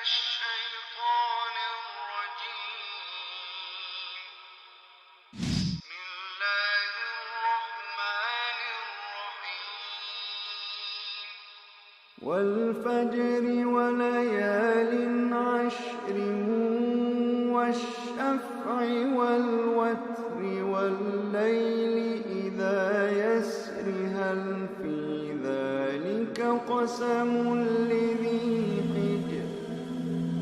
الشيطان الرجيم. بسم الله الرحمن الرحيم. والفجر وليال عشر والشفع والوتر والليل إذا يسر هل في ذلك قسم لذي حجر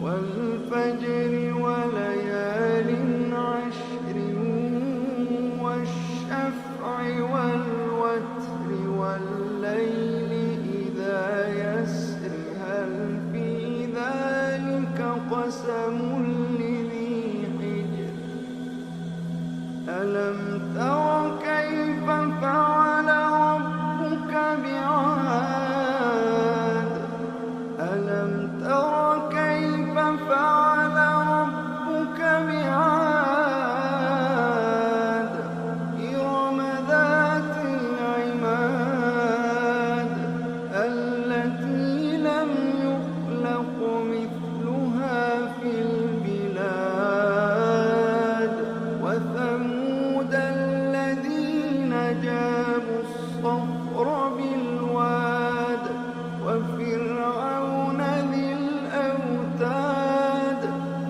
والفجر وليال عشر والشفع والوتر والليل إذا يسر هل في ذلك قسم لذي حجر ألم تر كيف فعل ربك بعاد ألم تر كيف فعل ربك بعاد إرم ذات العماد التي لم يخلق مثلها في البلاد وثمود الذين جابوا الصخر بالواد وفرعون ذي الأوتاد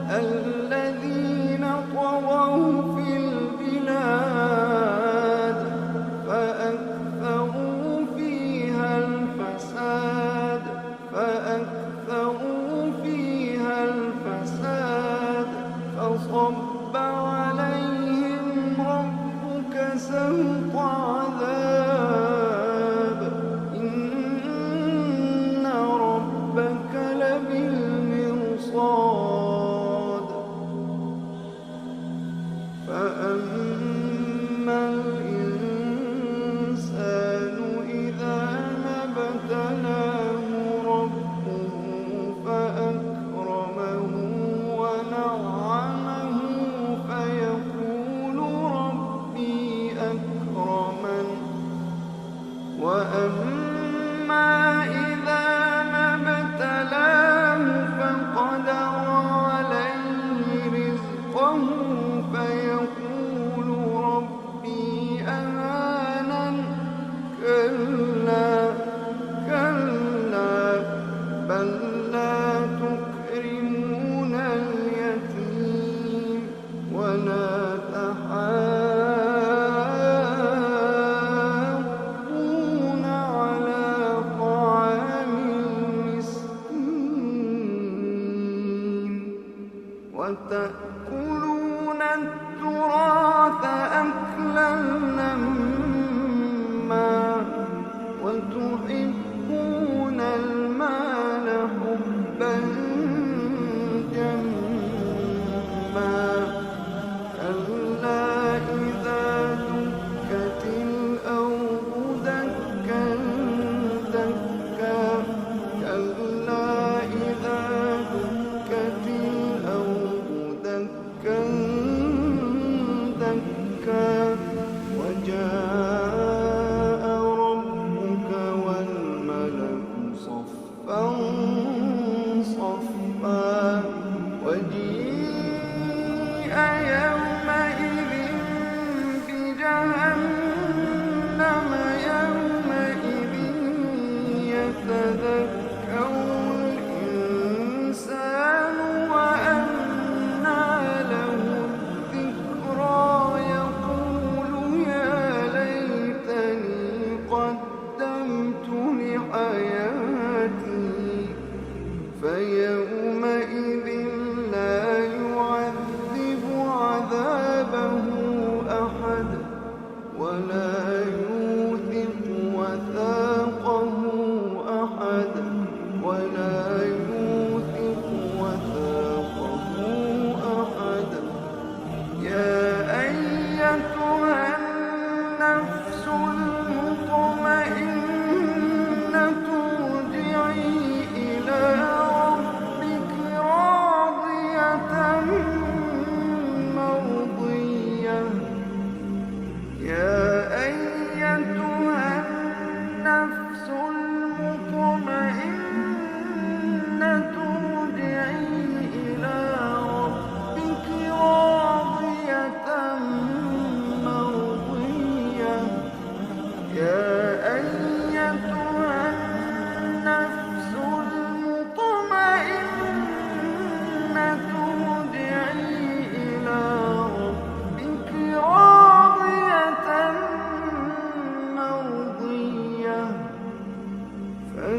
الذين طغوا في البلاد فأكثروا فيها الفساد فصب عليهم ربك سوط عذاب إن ربك لبالمرصاد فأما الإنسان إذا ما ابتلاه ربه فأكرمه ونعمه فيقول ربي أكرمن وأما إذا ما ابتلاه فقدر عليه رزقه فيقول ربي أهانن كلا بل لا تكرمون اليتيم ولا تحاضون على طعام المسكين وتأكلون التراث أكلا لما وتحبون المال حبا جما كلا إذا دكت الأرض دكا دكا كلا إذا دكت الأرض دكا دكا وجاء ربك والملك صفا صفا وجيء يومئذ بجهنم يومئذ يتذكر الإنسان وأنى له الذكرى يقول يا ليتني قدمت لحياتي فيومئذ لا يعذب عذابه أحد ولا يوثق وثاقه أحد ولا يوثق وثاقه أحد يا أيتها النفس المطمئنة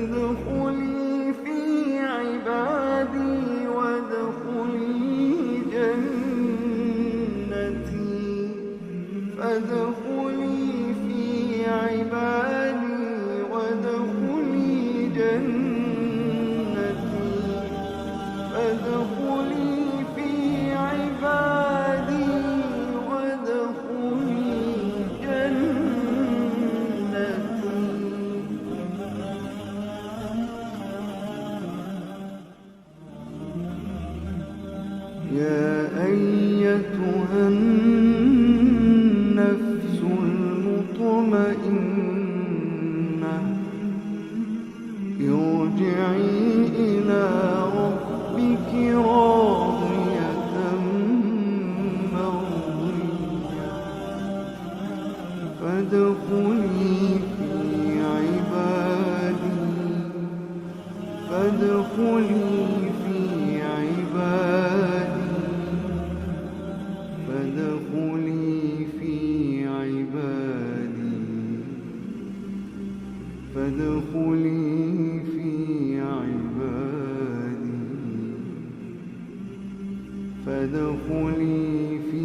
فادخلي في عبادي وادخلي جنتي فادخلي في عبادي وادخلي جنتي فادخلي في عبادي وادخلي جنتي. يا أيتها النفس المطمئنة ارجعي إلى ربك راضية مرضية فادخلي في عبادي فادخلي في عبادي فادخلي في عبادي فادخلي في عبادي فادخلي في